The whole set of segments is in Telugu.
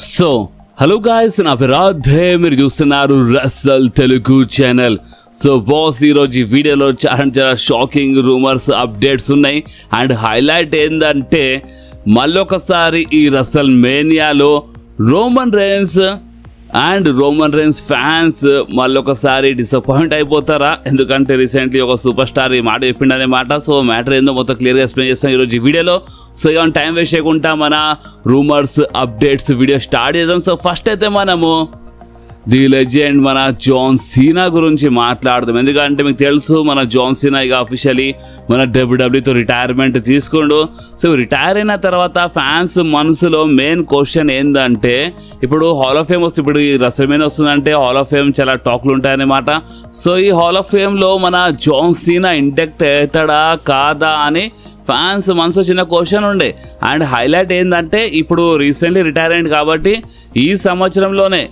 సో హలో గాయస్, నా పేరు రాధే, మీరు చూస్తున్నారు Russell Telugu channel. So boss, ఈరోజు ఈ వీడియోలో చాలా షాకింగ్ రూమర్స్ అప్డేట్స్ ఉన్నాయి. అండ్ హైలైట్ ఏంటంటే మళ్ళొకసారి ఈ రసల్ మేనియాలో రోమన్ రేన్స్ ఫ్యాన్స్ మళ్ళొకసారి డిసప్పాయింట్ అయిపోతారా? ఎందుకంటే రీసెంట్లీ ఒక సూపర్ స్టార్ ఈ మాట చెప్పిండనే మాట. సో మ్యాటర్ ఏందో మొత్తం క్లియర్గా ఎక్స్ప్లెయిన్ చేస్తాం ఈరోజు ఈ వీడియోలో. సో ఏమైనా టైం వేస్ట్ చేయకుండా మన రూమర్స్ అప్డేట్స్ వీడియో స్టార్ట్ చేద్దాం. సో ఫస్ట్ అయితే మనము ది లెజెండ్ మన జాన్ సీనా గురించి మాట్లాడదాం. ఎందుకంటే మీకు తెలుసు, మన జాన్ సీనా ఇక అఫీషియలీ మన డబ్ల్యూడబ్ల్యూతో రిటైర్మెంట్ తీసుకుండు. సో రిటైర్ అయిన తర్వాత ఫ్యాన్స్ మనసులో మెయిన్ క్వశ్చన్ ఏంటంటే, ఇప్పుడు హాల్ ఆఫ్ ఫేమ్ వస్తుంది, ఇప్పుడు ఈ రసల్మేనియా వస్తుందంటే హాల్ ఆఫ్ ఫేమ్ చాలా టాక్లు ఉంటాయన్నమాట. సో ఈ హాల్ ఆఫ్ ఫేమ్లో మన జాన్ సీనా ఇండక్ట్ అవుతాడా కాదా అని ఫ్యాన్స్ మనసు చిన్న క్వశ్చన్ ఉండే. అండ్ హైలైట్ ఏంటంటే, ఇప్పుడు రీసెంట్లీ రిటైర్ అయింది కాబట్టి ఈ సంవత్సరంలోనే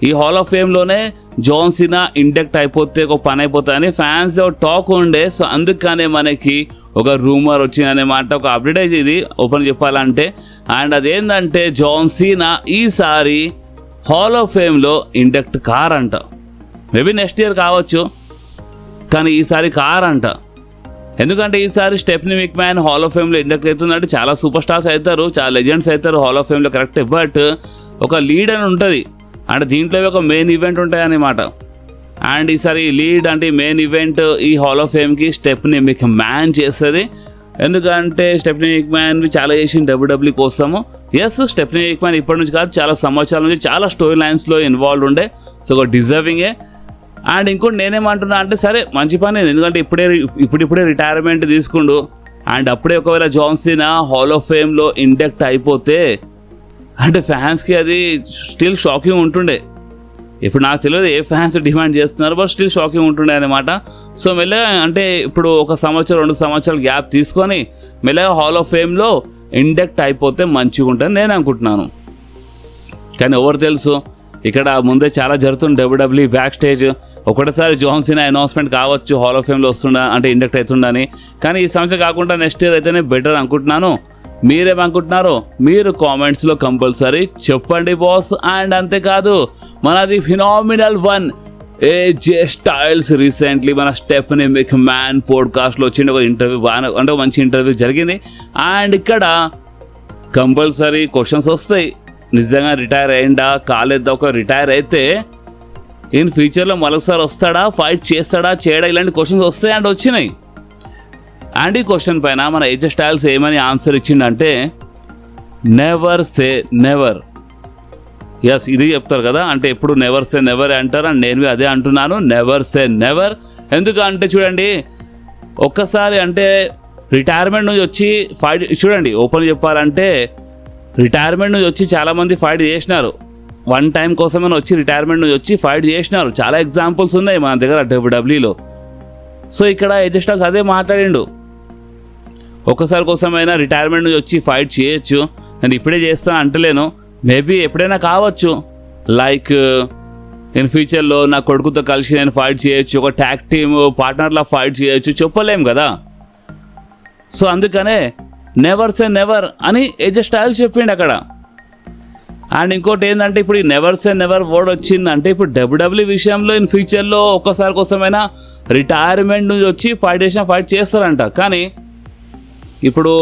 ఈ హాల్ ఆఫ్ ఫేమ్లోనే జాన్ సీనా ఇండక్ట్ అయిపోతే ఒక పని అయిపోతుందని ఫ్యాన్స్ టాక్ ఉండే. సో అందుకనే మనకి ఒక రూమర్ వచ్చిందనేమాట, ఒక అప్డేట్ ఇది ఓపెన్ చెప్పాలంటే. అండ్ అదేంటంటే జాన్ సీనా ఈసారి హాల్ ఆఫ్ ఫేమ్లో ఇండక్ట్ కారంట. మేబీ నెక్స్ట్ ఇయర్ కావచ్చు, కానీ ఈసారి కారంట. ఎందుకంటే ఈసారి స్టెఫనీ మెక్మ్యాన్ హాల్ ఆఫ్ ఫేమ్లో ఇండక్ట్ అవుతుందంటే చాలా సూపర్ స్టార్స్ అవుతారు, చాలా లెజెండ్స్ అవుతారు హాల్ ఆఫ్ ఫేమ్లో, కరెక్ట్. బట్ ఒక లీడ్ అని ఉంటుంది, అంటే దీంట్లో ఒక మెయిన్ ఈవెంట్ ఉంటాయన్నమాట. అండ్ ఈసారి లీడ్ అంటే మెయిన్ ఈవెంట్ ఈ హాల్ ఆఫ్ ఫేమ్కి స్టెఫనీ మెక్మ్యాన్ చేస్తుంది. ఎందుకంటే స్టెఫనీ మెక్మ్యాన్ చాలా చేసింది డబ్ల్యూడబ్ల్యూ కోసము. ఎస్, స్టెఫనీ మెక్మ్యాన్ ఇప్పటి నుంచి కాదు, చాలా సంవత్సరాల నుంచి చాలా స్టోరీ లైన్స్లో ఇన్వాల్వ్ ఉండే. సో ఒక డిజర్వింగే. అండ్ ఇంకోటి నేనేమంటున్నా అంటే, సరే మంచి పని, ఎందుకంటే ఇప్పుడిప్పుడే రిటైర్మెంట్ తీసుకుండు. అండ్ అప్పుడే ఒకవేళ జాన్ సీనా హాల్ ఆఫ్ ఫేమ్లో ఇండక్ట్ అయిపోతే అంటే ఫ్యాన్స్కి అది స్టిల్ షాకింగ్ ఉంటుండే. ఇప్పుడు నాకు తెలియదు ఏ ఫ్యాన్స్ డిమాండ్ చేస్తున్నారు, బట్ స్టిల్ షాకింగ్ ఉంటుండే అనమాట. సో మెల్లగా అంటే ఇప్పుడు 1 సంవత్సరం 2 సంవత్సరాలు గ్యాప్ తీసుకొని మెల్లగా హాల్ ఆఫ్ ఫేమ్లో ఇండక్ట్ అయిపోతే మంచిగా ఉంటుంది నేను అనుకుంటున్నాను. కానీ ఎవరు తెలుసు, ఇక్కడ ముందే చాలా జరుగుతుంది డబ్ల్యూడబ్ల్యూ బ్యాక్ స్టేజ్. ఒకటేసారి జాన్ సీనా అనౌన్స్మెంట్ కావచ్చు హాల్ ఆఫ్ ఫేమ్లో వస్తుండ అంటే ఇండక్ట్ అవుతుండని. కానీ ఈ సంవత్సరం కాకుండా నెక్స్ట్ ఇయర్ అయితేనే బెటర్ అనుకుంటున్నాను. మీరేమనుకుంటున్నారో మీరు కామెంట్స్లో కంపల్సరీ చెప్పండి బాస్. అండ్ అంతేకాదు, మనది ఫినామినల్ వన్ ఏజే స్టైల్స్ రీసెంట్లీ మన స్టెఫనీ మెక్మ్యాన్ పోడ్కాస్ట్లో వచ్చింది ఒక ఇంటర్వ్యూ, బాగా అంటే మంచి ఇంటర్వ్యూ జరిగింది. అండ్ ఇక్కడ కంపల్సరీ క్వశ్చన్స్ వస్తాయి, నిజంగా రిటైర్ అయిందా కాలేదా? ఒక రిటైర్ అయితే ఇన్ ఫ్యూచర్లో మరొకసారి వస్తాడా, ఫైట్ చేస్తాడా చేయడా, ఇలాంటి క్వశ్చన్స్ వస్తాయి. అండ్ వచ్చినాయి. అండ్ ఈ క్వశ్చన్ పైన మన ఏజే స్టైల్స్ ఏమని ఆన్సర్ ఇచ్చిందంటే, నెవర్ సే నెవర్. ఎస్, ఇది చెప్తారు కదా, అంటే ఎప్పుడు నెవర్ సే నెవర్ అంటారు. అండ్ నేను అదే అంటున్నాను, నెవర్ సే నెవర్. ఎందుకంటే చూడండి, ఒక్కసారి అంటే రిటైర్మెంట్ నుంచి వచ్చి ఫైట్, చూడండి ఓపెన్ చెప్పాలంటే రిటైర్మెంట్ నుంచి వచ్చి చాలామంది ఫైట్ చేసినారు. వన్ టైం కోసమే వచ్చి రిటైర్మెంట్ నుంచి వచ్చి ఫైట్ చేసినారు. చాలా ఎగ్జాంపుల్స్ ఉన్నాయి మన దగ్గర డబ్ల్యూడబ్ల్యూలో. సో ఇక్కడ ఏజే స్టైల్స్ అదే మాట్లాడిండు, ఒక్కసారి కోసమైనా రిటైర్మెంట్ నుంచి వచ్చి ఫైట్ చేయొచ్చు. నేను ఇప్పుడే చేస్తాను అంటలేను, మేబీ ఎప్పుడైనా కావచ్చు. లైక్ ఇన్ ఫ్యూచర్లో నా కొడుకుతో కలిసి నేను ఫైట్ చేయొచ్చు, ఒక ట్యాగ్ టీమ్ పార్ట్నర్లా ఫైట్ చేయొచ్చు, చెప్పలేం కదా. సో అందుకనే నెవర్ సే నెవర్ అని ఏజే స్టైల్స్ చెప్పిండు అక్కడ. అండ్ ఇంకోటి ఏంటంటే, ఇప్పుడు ఈ నెవర్ సే నెవర్ వర్డ్ వచ్చిందంటే, ఇప్పుడు డబ్ల్యూడబ్ల్యూ విషయంలో ఇన్ ఫ్యూచర్లో ఒక్కసారి కోసమైనా రిటైర్మెంట్ నుంచి వచ్చి ఫైట్ చేస్తారంట. కానీ ఇప్పుడు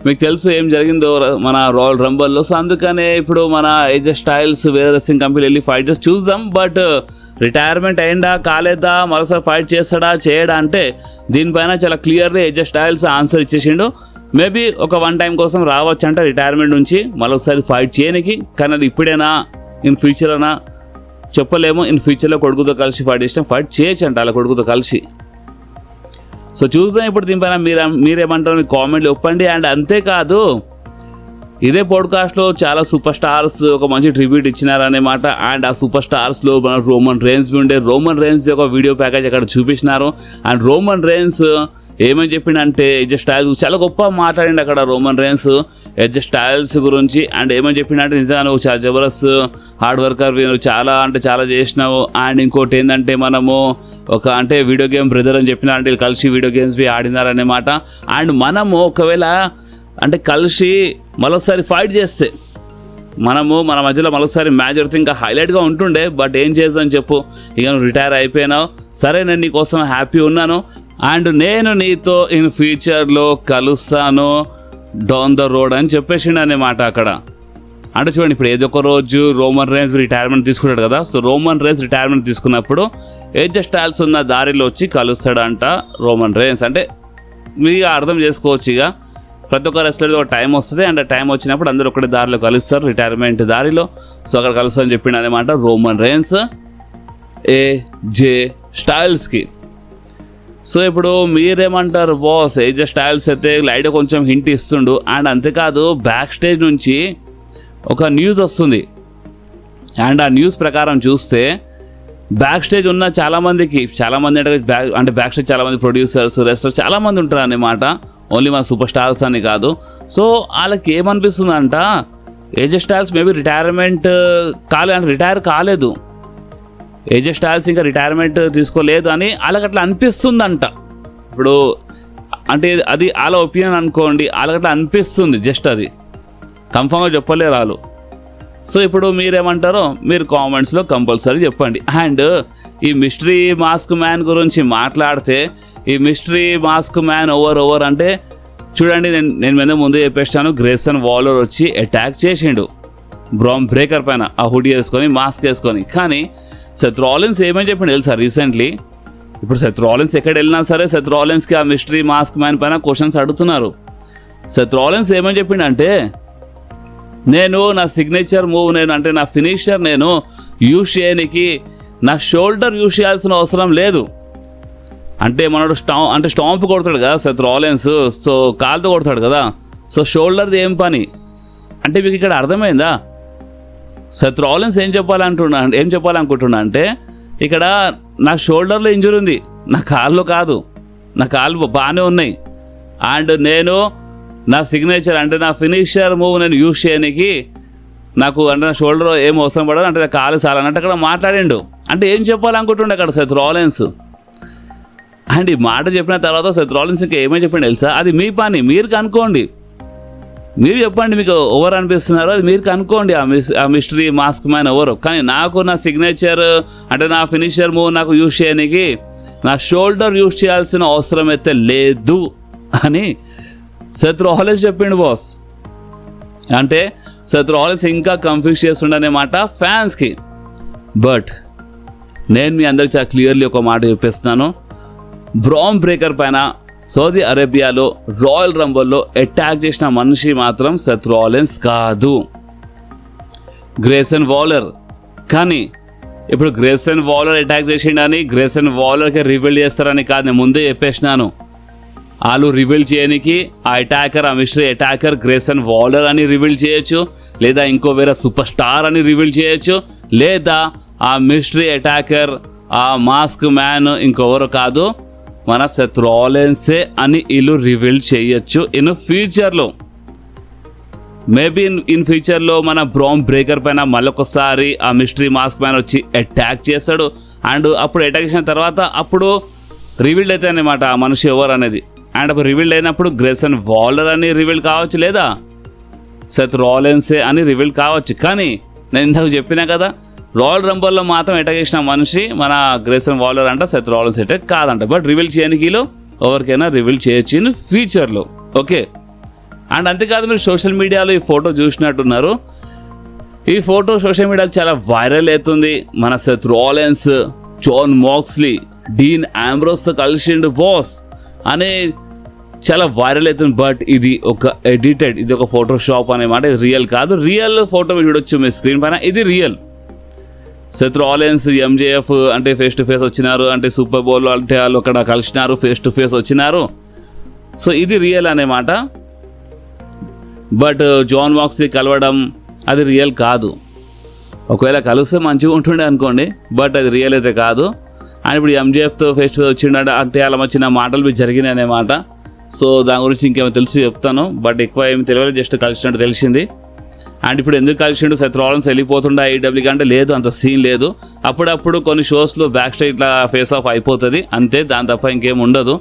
మీకు తెలుసు ఏం జరిగిందో మన రాయల్ రంబల్లో. సో అందుకనే ఇప్పుడు మన ఏజే స్టైల్స్ వేరే రెస్లింగ్ కంపెనీలు వెళ్ళి ఫైట్ చేసి చూద్దాం. బట్ రిటైర్మెంట్ అయిందా కాలేదా, మరోసారి ఫైట్ చేస్తాడా చేయడా అంటే దీనిపైన చాలా క్లియర్గా ఏజే స్టైల్స్ ఆన్సర్ ఇచ్చేసిండు. మేబీ ఒక వన్ టైం కోసం రావచ్చు అంట రిటైర్మెంట్ నుంచి మరొకసారి ఫైట్ చేయడానికి. కానీ అది ఇప్పుడైనా ఇన్ ఫ్యూచర్ అయినా చెప్పలేము. ఇన్ ఫ్యూచర్లో కొడుకుతో కలిసి ఫైట్ చేసినా ఫైట్ చేయొచ్చు అంట అలా కొడుకుతో కలిసి. సో చూద్దాం ఇప్పుడు దీనిపైన మీరేమంటారు, మీ కామెంట్లు చెప్పండి. అండ్ అంతేకాదు, ఇదే పాడ్కాస్ట్లో చాలా సూపర్ స్టార్స్ ఒక మంచి ట్రిబ్యూట్ ఇచ్చినారన్నమాట. అండ్ ఆ సూపర్ స్టార్స్లో మన రోమన్ రేన్స్ ఉండే, రోమన్ రేన్స్ ఒక వీడియో ప్యాకేజ్ అక్కడ చూపించినారు. అండ్ రోమన్ రేన్స్ ఏమని చెప్పిండంటే, ఏజే స్టైల్స్ చాలా గొప్ప మాట్లాడిండు అక్కడ రోమన్ రేన్స్ ఏజే స్టైల్స్ గురించి. అండ్ ఏమని చెప్పిండంటే, నిజంగా నువ్వు చాలా జబర్దస్త్ హార్డ్ వర్కర్, నువ్వు చాలా అంటే చాలా చేసినావు. అండ్ ఇంకోటి ఏంటంటే, మనము ఒక అంటే వీడియో గేమ్ బ్రదర్ అని చెప్పిన, అంటే కలిసి వీడియో గేమ్స్ ఆడినారన్నమాట. అండ్ మనము ఒకవేళ అంటే కలిసి మరోసారి ఫైట్ చేస్తే మన మధ్యలో మరోసారి మ్యాచ్ జరిగితే ఇంకా హైలైట్గా ఉంటుండే. బట్ ఏం చేద్దాం చెప్పు, ఇక నువ్వు రిటైర్ అయిపోయినావు, సరే నేను నీకోసం హ్యాపీ ఉన్నాను అండ్ నేను నీతో ఇన్ ఫ్యూచర్లో కలుస్తాను డౌన్ ద రోడ్ అని చెప్పేసిండు అన్నమాట అక్కడ. అంటే చూడండి, ఇప్పుడు ఏదో ఒక రోజు రోమన్ రైన్స్ రిటైర్మెంట్ తీసుకున్నాడు కదా. సో రోమన్ రైన్స్ రిటైర్మెంట్ తీసుకున్నప్పుడు ఏజే స్టైల్స్ ఉన్న దారిలో వచ్చి కలుస్తాడంట రోమన్ రైన్స్. అంటే మీరు అర్థం చేసుకోవచ్చు, ఇక ప్రతి ఒక్క రెస్లర్ది ఒక టైం వస్తుంది అండ్ ఆ టైం వచ్చినప్పుడు అందరూ ఒకటి దారిలో కలుస్తారు, రిటైర్మెంట్ దారిలో. సో అక్కడ కలుస్తారని చెప్పిండు అనమాట రోమన్ రైన్స్ ఏజే స్టైల్స్కి. సో ఇప్పుడు మీరేమంటారు బాస్, ఏజే స్టైల్స్ అయితే లైట్ కొంచెం హింట్ ఇస్తుండు. అండ్ అంతేకాదు బ్యాక్ స్టేజ్ నుంచి ఒక న్యూస్ వస్తుంది అండ్ ఆ న్యూస్ ప్రకారం చూస్తే బ్యాక్ స్టేజ్ ఉన్న చాలామంది అంటే బ్యాక్ స్టేజ్ చాలామంది ప్రొడ్యూసర్స్, రెస్లర్స్ చాలామంది ఉంటారు అన్నమాట, ఓన్లీ మన సూపర్ స్టార్స్ అని కాదు. సో వాళ్ళకి ఏమనిపిస్తుందంట, AJ Styles maybe retirement retire కాలేదు, ఏజే స్టైల్స్ ఇంకా రిటైర్మెంట్ తీసుకోలేదు అని వాళ్ళకి అట్లా అనిపిస్తుందంట. ఇప్పుడు అంటే అది వాళ్ళ ఒపీనియన్ అనుకోండి, వాళ్ళకి అట్లా అనిపిస్తుంది, జస్ట్ అది కన్ఫామ్గా చెప్పలేరు వాళ్ళు. సో ఇప్పుడు మీరేమంటారో మీరు కామెంట్స్లో కంపల్సరీ చెప్పండి. అండ్ ఈ మిస్టరీ మాస్క్ మ్యాన్ గురించి మాట్లాడితే, ఈ మిస్టరీ మాస్క్ మ్యాన్ ఓవర్ అంటే చూడండి, నేను ముందు చెప్పేస్తాను, గ్రేసన్ వాలర్ వచ్చి అటాక్ చేసిండు బ్రామ్ బ్రేకర్ పైన ఆ హుడీ వేసుకొని మాస్క్ వేసుకొని. కానీ సెత్ రాలిన్స్ ఏమని చెప్పిండు తెలుసా రీసెంట్లీ? ఇప్పుడు సెత్ రాలిన్స్ ఎక్కడ వెళ్ళినా సరే సెత్ రాలిన్స్కి ఆ మిస్టరీ మాస్క్ మ్యాన్ పైన క్వశ్చన్స్ అడుగుతున్నారు. సెత్ రాలిన్స్ ఏమని చెప్పిండంటే, నేను నా సిగ్నేచర్ మూవ్ అంటే నా ఫినిషర్ నేను యూజ్ చేయడానికి నా షోల్డర్ యూజ్ చేయాల్సిన అవసరం లేదు. అంటే మనడు స్టాంప్ కొడతాడు కదా సెత్ రాలిన్స్, సో కాలుతో కొడతాడు కదా, సో షోల్డర్ది ఏం పని అంటే మీకు ఇక్కడ అర్థమైందా? సెత్ రాలిన్స్ ఏం చెప్పాలనుకుంటున్నా అంటే, ఇక్కడ నా షోల్డర్లో ఇంజరీ ఉంది, నా కాళ్ళు కాదు, నా కాళ్ళు బాగానే ఉన్నాయి అండ్ నేను నా సిగ్నేచర్ అంటే నా ఫినిషర్ మూవ్ నేను యూజ్ చేయడానికి నాకు అంటే నా షోల్డర్ ఏం అవసరం పడదు, అంటే నా కాలు సాలన్నట్టు అక్కడ మాట్లాడిండు. అంటే ఏం చెప్పాలనుకుంటుండే అక్కడ సెత్ రాలిన్స్. అండ్ ఈ మాట చెప్పిన తర్వాత సెత్ రాలిన్స్ ఇంకా ఏమేమి చెప్పిండు తెలుసా? అది మీ పని, మీరు కనుక్కోండి, మీరు చెప్పండి మీకు ఓవర్ అనిపిస్తున్నారో అది మీరు కనుక్కోండి, ఆ మిస్టరీ మాస్క్ మ్యాన్ ఎవరు. కానీ నాకు నా సిగ్నేచర్ అంటే నా ఫినిషర్ మూవ్ నాకు యూజ్ చేయడానికి నా షోల్డర్ యూజ్ చేయాల్సిన అవసరం అయితే లేదు అని సెత్ రాలిన్స్ చెప్పిండు బాస్. అంటే సెత్ రాలిన్స్ ఇంకా కన్ఫ్యూజ్ చేస్తుండనమాట ఫ్యాన్స్కి. బట్ నేను మీ అందరికి చాలా క్లియర్లీ ఒక మాట చెప్పేస్తున్నాను, బ్రామ్ బ్రేకర్ పైన సౌదీ అరేబియాలో రాయల్ రంబల్లో అటాక్ చేసిన మనిషి మాత్రం సెత్ రాలిన్స్ కాదు, గ్రేసన్ వాలర్. కానీ ఇప్పుడు గ్రేసన్ వాలర్ అటాక్ చేసిండని గ్రేసన్ వాలర్కి రివీల్ చేస్తారని కాదు, నేను ముందే చెప్పేసినాను. వాళ్ళు రివీల్ చేయడానికి ఆ అటాకర్, ఆ మిస్టరీ అటాకర్ గ్రేసన్ వాలర్ అని రివీల్ చేయొచ్చు, లేదా ఇంకో వేరే సూపర్ స్టార్ అని రివీల్ చేయొచ్చు, లేదా ఆ మిస్టరీ అటాకర్ ఆ మాస్క్ మ్యాన్ ఇంకెవరు కాదు మన సెత్ రాలిన్సే అని వీళ్ళు రివీల్ చేయొచ్చు ఇన్ ఫ్యూచర్లో. మేబీ ఇన్ ఫ్యూచర్లో మన బ్రామ్ బ్రేకర్ పైన మళ్ళొకసారి ఆ మిస్టరీ మాస్క్ మ్యాన్ వచ్చి అటాక్ చేస్తాడు అండ్ అప్పుడు అటాక్ చేసిన తర్వాత అప్పుడు రివీల్డ్ అవుతాయి అన్నమాట ఆ మనిషి ఎవరు అనేది. అండ్ అప్పుడు రివీల్డ్ అయినప్పుడు గ్రేసన్ వాలర్ అని రివీల్ కావచ్చు, లేదా సెత్ రాలిన్సే అని రివీల్ కావచ్చు. కానీ నేను ఇందాక చెప్పినా కదా, రాయల్ రంబల్లో మాత్రం అటాక్ చేసిన మనిషి మన గ్రేసన్ వాలర్ అంట, సెత్ రాలిన్స్ అటాక్ కాదంట. బట్ రివీల్ చేయడానికి ఎవరికైనా రివీల్ చేయొచ్చు ఇన్ ఫ్యూచర్లో. ఓకే. అండ్ అంతేకాదు, మీరు సోషల్ మీడియాలో ఈ ఫోటో చూసినట్టున్నారు, ఈ ఫోటో సోషల్ మీడియాలో చాలా వైరల్ అవుతుంది. మన Seth Rollins Jon Moxley Dean ఆంబ్రోస్తో కలిసిండు బాస్ అనే చాలా వైరల్ అవుతుంది. బట్ ఇది ఒక ఎడిటెడ్, ఇది ఒక ఫోటోషాప్ అన్నమాట, ఇది రియల్ కాదు. రియల్ ఫోటో మీరు చూడొచ్చు మీ స్క్రీన్ పైన, ఇది రియల్. సెత్ రాలిన్స్ ఎంజేఎఫ్ అంటే ఫేస్ టు ఫేస్ వచ్చినారు, అంటే సూపర్ బౌల్ అంటే వాళ్ళు అక్కడ కలిసినారు, ఫేస్ టు ఫేస్ వచ్చినారు. సో ఇది రియల్ అన్నమాట. బట్ జాన్ మాక్స్లీ కలవడం అది రియల్ కాదు. ఒకవేళ కలిస్తే మంచిగా ఉంటుండే అనుకోండి, బట్ అది రియల్ అయితే కాదు. అండ్ ఇప్పుడు ఎంజేఎఫ్తో ఫేస్ టు ఫేస్ వచ్చిండ అంటే అలా వచ్చిన మాటలు మీరు జరిగినాయి అన్నమాట. సో దాని గురించి ఇంకేమో తెలిసి చెప్తాను, బట్ ఎక్కువ ఏమి తెలియలేదు, జస్ట్ కలిసినట్టు తెలిసింది. అండ్ ఇప్పుడు ఎందుకు కలిసిండు సెత్ రాలిన్స్ వెళ్ళిపోతుండే ఐడబ్ల్యూకి అంటే లేదు, అంత సీన్ లేదు. అప్పుడప్పుడు కొన్ని షోస్లో బ్యాక్ స్టేజ్ ఇట్లా ఫేస్ ఆఫ్ అయిపోతుంది అంతే, దాని తప్ప ఇంకేం ఉండదు.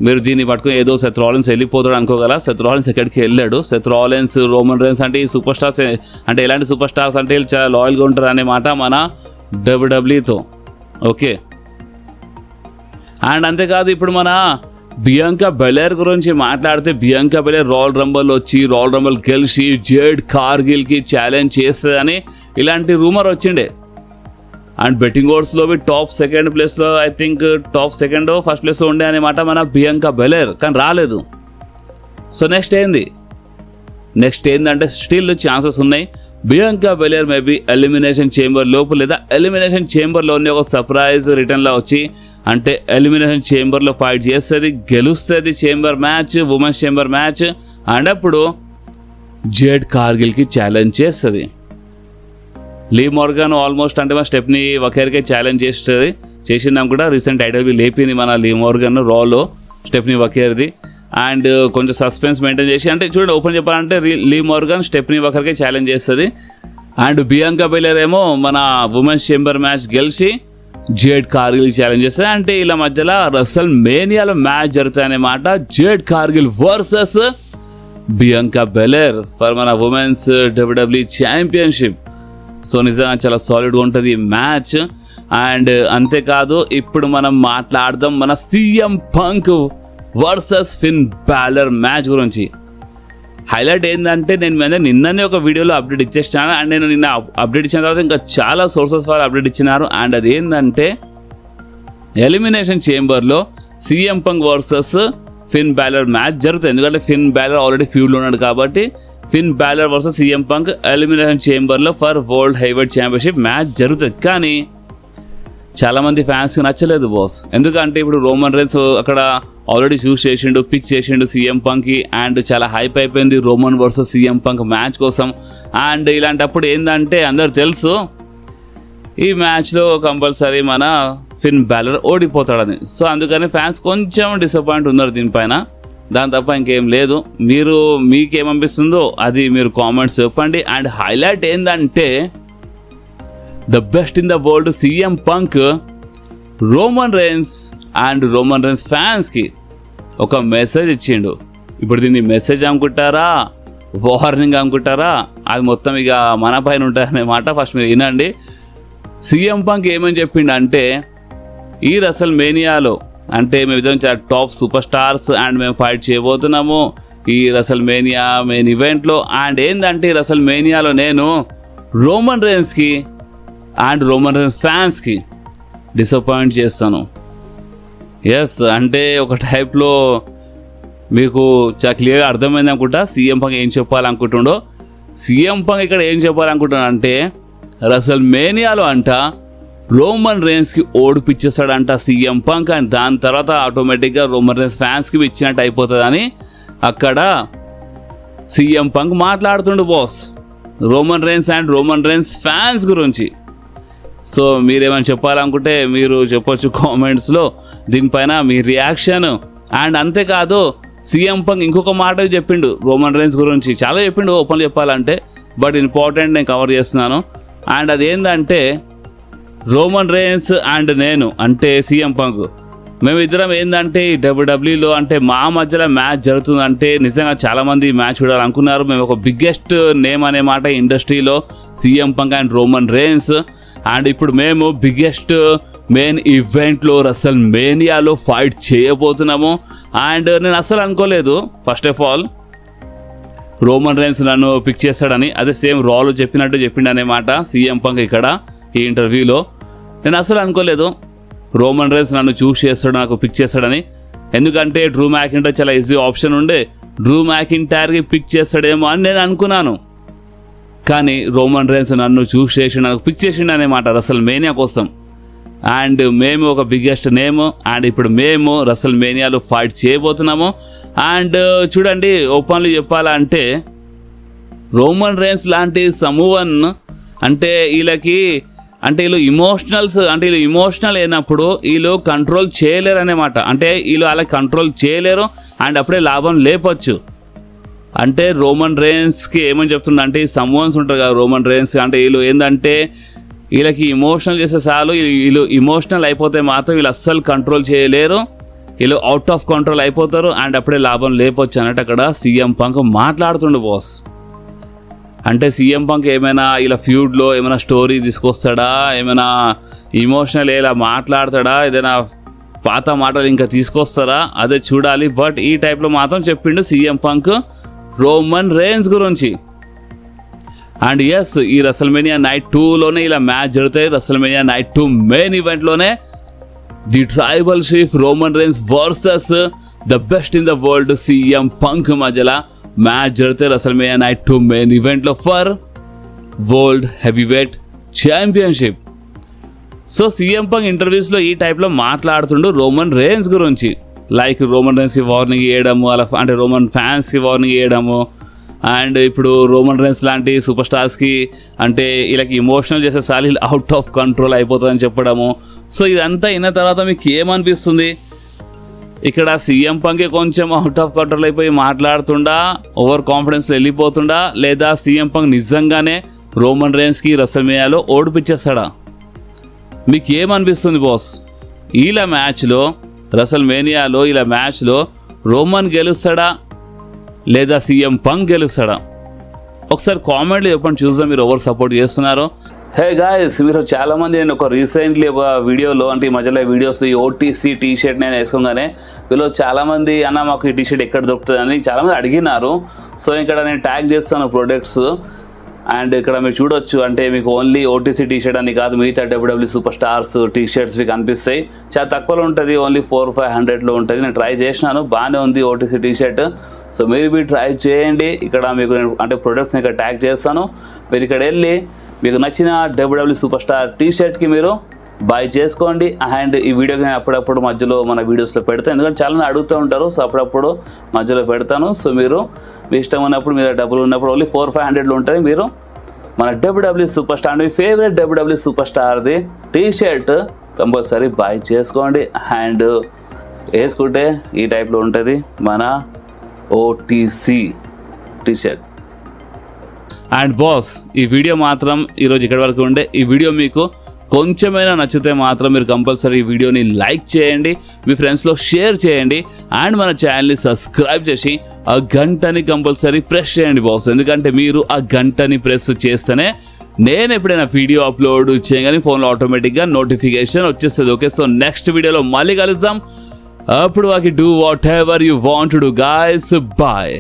మీరు దీన్ని పట్టుకుని ఏదో సెత్ రాలిన్స్ వెళ్ళిపోతాడు అనుకోగల. సెత్ రాలిన్స్ ఎక్కడికి వెళ్ళాడు. సెత్ రాలిన్స్, రోమన్ రేన్స్ అంటే ఈ సూపర్ స్టార్స్, అంటే ఎలాంటి సూపర్ స్టార్స్ అంటే వీళ్ళు చాలా లాయల్గా ఉంటారు అన్నమాట మన డబ్ల్యూడబ్ల్యూతో. ఓకే, అండ్ అంతేకాదు ఇప్పుడు మన బియాంకా బెలైర్ గురించి మాట్లాడితే, బియాంకా బెలైర్ రాయల్ రంబల్ వచ్చి రాయల్ రంబల్ గెలిచి జేడ్ కార్గిల్కి ఛాలెంజ్ చేస్తుందని ఇలాంటి రూమర్ వచ్చిండే. అండ్ బెట్టింగ్ ఓడ్స్లో టాప్ సెకండ్ ప్లేస్లో, I think top second first ప్లేస్లో ఉండే అనమాట మన బియాంకా బెలైర్, కానీ రాలేదు. సో నెక్స్ట్ ఏంటంటే స్టిల్ ఛాన్సెస్ ఉన్నాయి. బియాంకా బెలైర్ మేబీ ఎలిమినేషన్ చేంబర్ లోపు లేదా ఎలిమినేషన్ చేంబర్లోనే ఒక సర్ప్రైజ్ రిటర్న్లో వచ్చి, అంటే ఎలిమినేషన్ చేంబర్లో ఫైట్ చేస్తుంది, గెలుస్తుంది chamber match, women's chamber match. And అప్పుడు జేడ్ కార్గిల్కి ఛాలెంజ్ చేస్తుంది. లీ మోర్గన్ ఆల్మోస్ట్ అంటే మన స్టెప్ని వకేర్కే ఛాలెంజ్ చేసిందాం కూడా. రీసెంట్ ఐడల్బీ లేపింది మన లీ మోర్గన్ రాలో స్టెప్ని వకేర్ది. అండ్ కొంచెం సస్పెన్స్ మెయింటైన్ చేసి, అంటే చూడండి ఓపెన్ చెప్పాలంటే లీ మోర్గన్ స్టెప్ని వకర్కే ఛాలెంజ్ చేస్తుంది. అండ్ బియాంకా బెలైర్ ఏమో మన ఉమెన్స్ చేంబర్ మ్యాచ్ గెలిచి జేడ్ కార్గిల్ ఛాలెంజ్ చేస్తుంది. అంటే ఇలా మధ్యలో రసల్ మేనియాలో మ్యాచ్ జరుగుతాయన్నమాట. Jade Cargill versus Bianca Belair for మన ఉమెన్స్ డబ్ల్యూడబ్ల్యూఈ ఛాంపియన్షిప్. సో నిజంగా చాలా సాలిడ్గా ఉంటుంది ఈ మ్యాచ్. అండ్ అంతేకాదు ఇప్పుడు మనం మాట్లాడదాం మన CM Punk versus Finn Balor match గురించి. హైలైట్ ఏంటంటే నేను నిన్ననే ఒక వీడియోలో అప్డేట్ ఇచ్చేస్తాను. అండ్ నేను నిన్న అప్డేట్ ఇచ్చిన తర్వాత ఇంకా చాలా సోర్సెస్ వాళ్ళు అప్డేట్ ఇచ్చినారు. అండ్ అది ఏంటంటే ఎలిమినేషన్ చేంబర్లో CM Punk versus Finn Balor match జరుగుతుంది. ఎందుకంటే ఫిన్ బాలర్ ఆల్రెడీ ఫ్యూడ్లో ఉన్నాడు కాబట్టి Finn Balor versus CM Punk elimination చేంబర్లో for world heavyweight championship match జరుగుతుంది. కానీ చాలామంది ఫ్యాన్స్కి నచ్చలేదు బాస్. ఎందుకంటే ఇప్పుడు రోమన్ రేన్స్ అక్కడ ఆల్రెడీ పిక్ చేసిండు సీఎం పంక్కి. అండ్ చాలా హైప్ అయిపోయింది Roman versus CM Punk match కోసం. అండ్ ఇలాంటప్పుడు ఏంటంటే అందరు తెలుసు ఈ మ్యాచ్లో కంపల్సరీ మన ఫిన్ బాలర్ ఓడిపోతాడని. సో అందుకని ఫ్యాన్స్ కొంచెం డిసప్పాయింట్ ఉన్నారు దీనిపైన. దాని తప్ప ఇంకేం లేదు. మీకేమనిపిస్తుందో అది మీరు కామెంట్స్ చెప్పండి. అండ్ హైలైట్ ఏంటంటే the best in the world CM Punk Roman Reigns ఫ్యాన్స్కి ఒక మెసేజ్ ఇచ్చిండు. ఇప్పుడు దీన్ని మెసేజ్ అనుకుంటారా, వార్నింగ్ అనుకుంటారా, అది మొత్తం ఇక మన పైన ఉంటారన్నమాట. ఫస్ట్ మీరు వినండి. సీఎం పంక్ ఏమని చెప్పిండు అంటే, ఈ రసల్ మేనియాలో అంటే మేమిద్దరం చాలా టాప్ సూపర్ స్టార్స్ అండ్ మేము ఫైట్ చేయబోతున్నాము ఈ రసల్ మేనియా మెయిన్ ఈవెంట్లో. అండ్ ఏంటంటే ఈ రసల్ మేనియాలో నేను రోమన్ రేన్స్కి అండ్ రోమన్ రేన్స్ ఫ్యాన్స్కి డిసప్పాయింట్ చేస్తాను. ఎస్, అంటే ఒక టైప్లో మీకు చాలా క్లియర్గా అర్థమైంది అనుకుంటా సీఎం పంక్ ఏం చెప్పాలనుకుంటుండో. సీఎం పంక్ ఇక్కడ ఏం చెప్పాలనుకుంటున్నాడు అంటే రసల్ మేనియాలో అంట రోమన్ రేన్స్కి ఓడిపిచ్చేస్తాడంట సీఎం పంక్. అండ్ దాని తర్వాత ఆటోమేటిక్గా రోమన్ రేన్స్ ఫ్యాన్స్కి ఇచ్చినట్టు అయిపోతుందని అక్కడ సీఎం పంక్ మాట్లాడుతుండు బాస్ రోమన్ రేన్స్ ఫ్యాన్స్ గురించి. సో మీరేమైనా చెప్పాలనుకుంటే మీరు చెప్పొచ్చు కామెంట్స్లో దీనిపైన మీ రియాక్షన్. అండ్ అంతేకాదు సీఎం పంక్ ఇంకొక మాట చెప్పిండు రోమన్ రేన్స్ గురించి, చాలా చెప్పిండు ఓపెన్ చెప్పాలంటే, బట్ ఇంపార్టెంట్ నేను కవర్ చేస్తున్నాను. అండ్ అదేంటంటే రోమన్ రేన్స్ అండ్ నేను అంటే సీఎం పంక్ మేమిద్దరం ఏంటంటే ఈ డబ్ల్యూడబ్ల్యూలో అంటే మా మధ్యలో మ్యాచ్ జరుగుతుందంటే నిజంగా చాలామంది మ్యాచ్ చూడాలనుకున్నారు. మేము ఒక బిగ్గెస్ట్ నేమ్ అనే మాట ఇండస్ట్రీలో CM Punk and Roman rains. And ఇప్పుడు మేము బిగ్గెస్ట్ మెయిన్ ఈవెంట్లో రసల్ మేనియాలో ఫైట్ చేయబోతున్నాము. అండ్ నేను అస్సలు అనుకోలేదు first of all Roman rains నన్ను పిక్ చేస్తాడని. అదే సేమ్ రాలో చెప్పిండనమాట సీఎం పంక్ ఇక్కడ ఈ ఇంటర్వ్యూలో. నేను అస్సలు అనుకోలేదు రోమన్ రేన్స్ నన్ను చూస్ చేస్తాడు, నాకు పిక్ చేస్తాడని. ఎందుకంటే డ్రూ మ్యాకింటైర్ చాలా ఈజీ ఆప్షన్ ఉండే, డ్రూ మ్యాకింటైర్కి పిక్ చేస్తాడేమో అని నేను అనుకున్నాను. కానీ రోమన్ రేన్స్ నన్ను చూస్ చేసి నాకు పిక్ చేసిండు అనేమాట రసల్ మేనియా కోసం. అండ్ మేము ఒక బిగ్గెస్ట్ నేమ్. అండ్ ఇప్పుడు మేము రసల్ మేనియాలో ఫైట్ చేయబోతున్నాము. అండ్ చూడండి ఓపెన్లీ చెప్పాలంటే రోమన్ రేన్స్ లాంటి సమూహన్ అంటే వీళ్ళు ఇమోషనల్ అయినప్పుడు వీళ్ళు కంట్రోల్ చేయలేరు అనేమాట. అంటే వీళ్ళు అలా కంట్రోల్ చేయలేరు అండ్ అప్పుడే లాభం లేపొచ్చు. అంటే రోమన్ రేన్స్కి ఏమని చెప్తుండ అంటే ఈ సమూహన్స్ ఉంటారు కదా రోమన్ రేన్స్, అంటే వీళ్ళు ఏంటంటే వీళ్ళకి ఇమోషనల్ చేస్తే చాలు, వీళ్ళు ఇమోషనల్ అయిపోతే మాత్రం వీళ్ళు అస్సలు కంట్రోల్ చేయలేరు. వీళ్ళు అవుట్ ఆఫ్ కంట్రోల్ అయిపోతారు అండ్ అప్పుడే లాభం లేపొచ్చు అన్నట్టు అక్కడ సీఎం పంక్ మాట్లాడుతుండు బాస్. అంటే సీఎం పంక్ ఏమైనా ఇలా ఫ్యూడ్లో ఏమైనా స్టోరీ తీసుకొస్తాడా, ఏమైనా ఇమోషనల్ ఇలా మాట్లాడతాడా, ఏదైనా పాత మాటలు ఇంకా తీసుకొస్తారా అదే చూడాలి. బట్ ఈ టైప్లో మాత్రం చెప్పిండు సీఎం పంక్ రోమన్ రేన్స్ గురించి. అండ్ ఎస్, ఈ రెసల్మేనియా నైట్ 2లోనే ఇలా మ్యాచ్ జరుగుతాయి. రెసల్మేనియా నైట్ 2 మెయిన్ ఈవెంట్లోనే the tribal chief Roman Reigns versus the best in the world CM Punk మధ్యలో మ్యాచ్ జరిగితే రెసల్మేనియా నైట్ 2 మెయిన్ ఈవెంట్లో for world heavyweight championship. So CM Punk ఇంటర్వ్యూస్లో ఈ టైప్లో మాట్లాడుతుండు రోమన్ రేన్స్ గురించి. లైక్ రోమన్ రేన్స్కి వార్నింగ్ ఇవ్వడము, అలా అంటే రోమన్ ఫ్యాన్స్కి వార్నింగ్ ఇవ్వడము, అండ్ ఇప్పుడు రోమన్ రేన్స్ లాంటి సూపర్ స్టార్స్కి అంటే వీళ్ళకి ఇమోషనల్ చేసేసారి అవుట్ ఆఫ్ కంట్రోల్ అయిపోతుందని చెప్పడము. సో ఇదంతా అయిన తర్వాత మీకు ఏమనిపిస్తుంది? ఇక్కడ సీఎం పంకే కొంచెం అవుట్ ఆఫ్ కంట్రోల్ అయిపోయి మాట్లాడుతుండా, ఓవర్ కాన్ఫిడెన్స్లో వెళ్ళిపోతుండా, లేదా సీఎం పంక్ నిజంగానే రోమన్ రేన్స్కి రెసల్మేనియాలో ఓడిపించేస్తాడా? మీకు ఏమనిపిస్తుంది బాస్? ఇలా మ్యాచ్లో రెసల్మేనియాలో ఇలా మ్యాచ్లో రోమన్ గెలుస్తాడా లేదా సీఎం పంక్ గెలుస్తాడా? ఒకసారి కామెంట్లో చెప్పండి, చూద్దాం మీరు ఎవరు సపోర్ట్ చేస్తున్నారో. హే గాయస్, మీరు చాలామంది నేను ఒక రీసెంట్లీ ఒక వీడియోలో అంటే ఈ మధ్యలో వీడియోస్లో ఈ ఓటీసీ టీ షర్ట్ నేను వేసుకోగానే వీళ్ళు చాలామంది అన్న మాకు ఈ టీ షర్ట్ ఎక్కడ దొరుకుతుంది అని చాలామంది అడిగినారు. సో ఇక్కడ నేను ట్యాగ్ చేస్తాను ప్రొడక్ట్స్. అండ్ ఇక్కడ మీరు చూడొచ్చు, అంటే మీకు ఓన్లీ ఓటీసీ టీ షర్ట్ అని కాదు, మిగతా WW super stars T shirts మీకు కనిపిస్తాయి. చాలా తక్కువలో ఉంటుంది, ఓన్లీ 400-500లో ఉంటుంది. నేను ట్రై చేసినాను, బాగానే ఉంది ఓటీసీ టీ షర్ట్. సో మీరు ట్రై చేయండి. ఇక్కడ మీకు నేను అంటే ప్రొడక్ట్స్ని ఇక్కడ ట్యాగ్ చేస్తాను. మీరు ఇక్కడ వెళ్ళి మీకు నచ్చిన డబ్ల్యూడబ్ల్యూ సూపర్ స్టార్ టీ షర్ట్కి మీరు బై చేసుకోండి. అండ్ ఈ వీడియోకి నేను అప్పుడప్పుడు మధ్యలో మన వీడియోస్లో పెడతాను, ఎందుకంటే చాలామంది అడుగుతూ ఉంటారు. సో అప్పుడప్పుడు మధ్యలో పెడతాను. సో మీరు మీ ఇష్టం ఉన్నప్పుడు, మీరు డబ్బులు ఉన్నప్పుడు ఓన్లీ 400-500లో ఉంటుంది. మీరు మన డబ్ల్యూడబ్ల్యూ సూపర్ స్టార్, మీ ఫేవరెట్ డబ్ల్యూడబ్ల్యూ సూపర్ స్టార్ది టీ షర్ట్ కంపల్సరీ బై చేసుకోండి. అండ్ వేసుకుంటే ఈ టైప్లో ఉంటుంది మన OTC T shirt. And boss, ఈ వీడియో మాత్రం ఈరోజు ఇక్కడి వరకు ఉండే. ఈ వీడియో మీకు కొంచెమైనా నచ్చితే మాత్రం మీరు కంపల్సరీ ఈ వీడియోని లైక్ చేయండి, మీ ఫ్రెండ్స్లో షేర్ చేయండి, అండ్ మన ఛానల్ని సబ్స్క్రైబ్ చేసి ఆ గంటని కంపల్సరీ ప్రెస్ చేయండి బాస్. ఎందుకంటే మీరు ఆ గంటని ప్రెస్ చేస్తేనే నేను ఎప్పుడైనా వీడియో అప్లోడ్ చేయగానే ఫోన్లో ఆటోమేటిక్గా నోటిఫికేషన్ వచ్చేస్తుంది. ఓకే, సో నెక్స్ట్ వీడియోలో మళ్ళీ కలుద్దాం. అప్పుడు వాకి do whatever you want to do guys. Bye.